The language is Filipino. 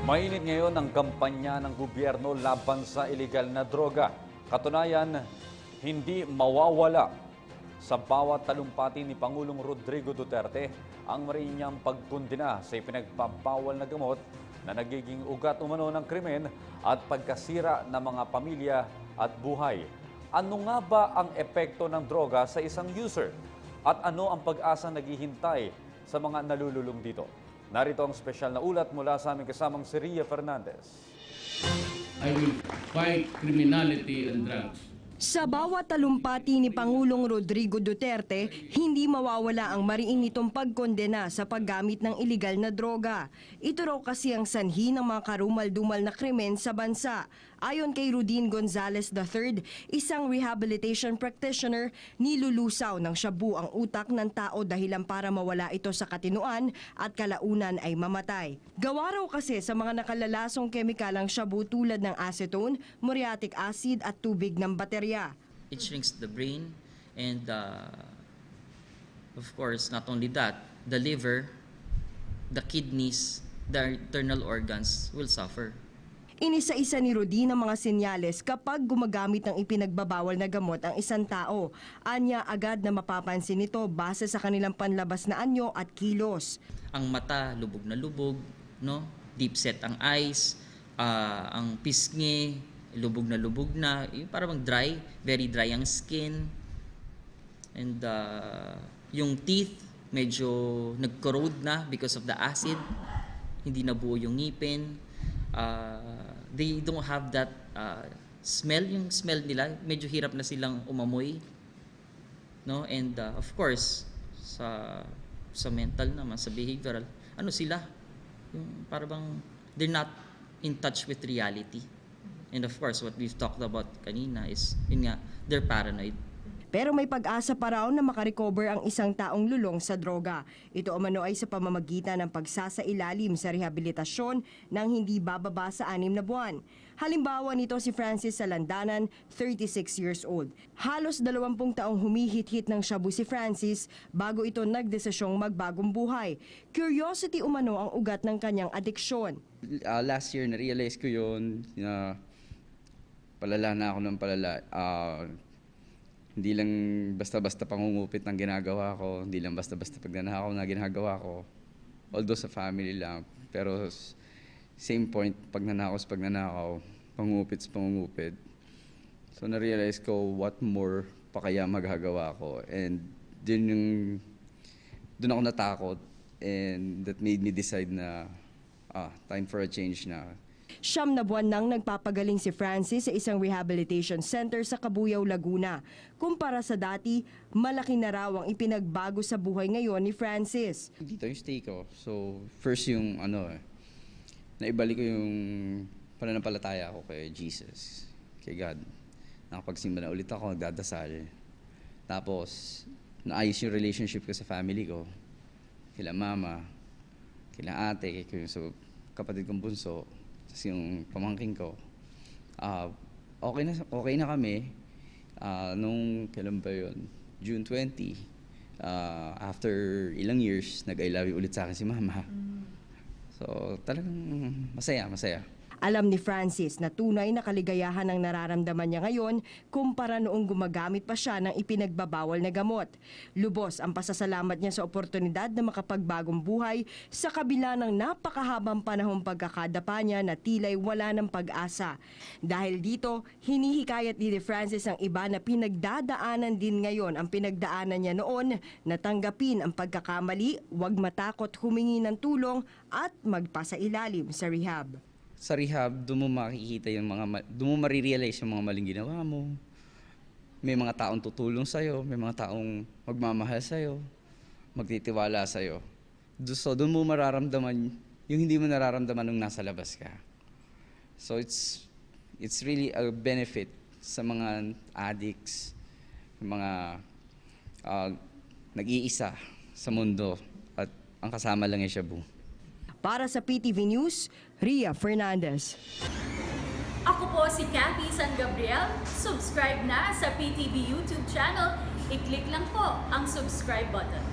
Mainit ngayon ang kampanya ng gobyerno laban sa ilegal na droga. Katunayan, hindi mawawala sa bawat talumpati ni Pangulong Rodrigo Duterte ang marinyang pagkundina sa ipinagbabawal na gamot na nagiging ugat umano ng krimen at pagkasira ng mga pamilya at buhay. Ano nga ba ang epekto ng droga sa isang user? At ano ang pag-asang naghihintay sa mga nalululong dito? Narito ang espesyal na ulat mula sa aming kasamang si Ria Fernandez. I will fight criminality and drugs. Sa bawat talumpati ni Pangulong Rodrigo Duterte, hindi mawawala ang mariin nitong pagkondena sa paggamit ng iligal na droga. Ito raw kasi ang sanhi ng mga karumal-dumal na krimen sa bansa. Ayon kay Rudin Gonzales III, isang rehabilitation practitioner, nilulusaw ng shabu ang utak ng tao dahilan para mawala ito sa katinoan at kalaunan ay mamatay. Gawa raw kasi sa mga nakalalasong kemikal ang shabu tulad ng acetone, muriatic acid at tubig ng baterya. It shrinks the brain and of course, not only that, the liver, the kidneys, the internal organs will suffer. Inisa-isa ni Rudin ang mga senyales kapag gumagamit ng ipinagbabawal na gamot ang isang tao. Anya agad na mapapansin nito base sa kanilang panlabas na anyo at kilos. Ang mata, lubog na lubog, no? Deep set ang eyes, ang pisngi, lubog na, yung parang dry, very dry ang skin. And yung teeth, medyo nag-corrode na because of the acid. Hindi na buo yung ngipin. They don't have that smell. Yung smell nila, medyo hirap na silang umamoy. No? And of course, sa mental naman, sa behavioral, ano sila? Yung parang they're not in touch with reality. And of course, what we've talked about kanina is, yun nga, they're paranoid. Pero may pag-asa pa raw na makarecover ang isang taong lulong sa droga. Ito umano ay sa pamamagitan ng pagsasailalim sa rehabilitasyon nang hindi bababa sa 6 na buwan. Halimbawa nito si Francis Salandanan, 36 years old. Halos 20 taong humihit-hit ng shabu si Francis bago ito nagdesisyong magbagong buhay. Curiosity umano ang ugat ng kanyang adiksyon. Last year, na-realize ko yun na palala na ako ng palala. Hindi lang basta-basta pangungupit ng ginagawa ko, hindi lang basta-basta pagnanakaw na ginagawa ko. Although sa family lang, pero same point, pagnanakaw sa pagnanakaw, pangungupit sa pangungupit. So na-realize ko what more pa kaya magagawa ko. And doon ako natakot, and that made me decide na time for a change na. 9 na buwan nang nagpapagaling si Francis sa isang rehabilitation center sa Cabuyao, Laguna. Kumpara sa dati, malaki na raw ang ipinagbago sa buhay ngayon ni Francis. Dito yung stay ko. So first yung naibalik ko yung pananampalataya ko kay Jesus, kay God. Nakapagsimba na ulit ako, nagdadasal. Tapos naayos yung relationship ko sa family ko. Kila mama, kila ate, so kapatid kong bunso, tapos yung pamangking ko. Okay na kami. Nung kailan ba yun? June 20. After ilang years, nag-I love you ulit sa akin si mama. So talagang masaya. Alam ni Francis na tunay na kaligayahan ang nararamdaman niya ngayon kumpara noong gumagamit pa siya ng ipinagbabawal na gamot. Lubos ang pasasalamat niya sa oportunidad na makapagbagong buhay sa kabila ng napakahabang panahong pagkakadapa niya na tila'y wala ng pag-asa. Dahil dito, hinihikayat ni Francis ang iba na pinagdadaanan din ngayon ang pinagdaanan niya noon na tanggapin ang pagkakamali, huwag matakot humingi ng tulong at magpasailalim sa rehab. Sa rehab, doon mo makikita doon mo marirealize yung mga maling ginawa mo. May mga taong tutulong sa'yo, may mga taong magmamahal sa'yo, magtitiwala sa'yo. So doon mo mararamdaman yung hindi mo nararamdaman nung nasa labas ka. So it's really a benefit sa mga addicts, mga nag-iisa sa mundo at ang kasama lang ay shabu. Para sa PTV News, Ria Fernandez. Ako po si Cathy San Gabriel. Subscribe na sa PTV YouTube channel. I-click lang po ang subscribe button.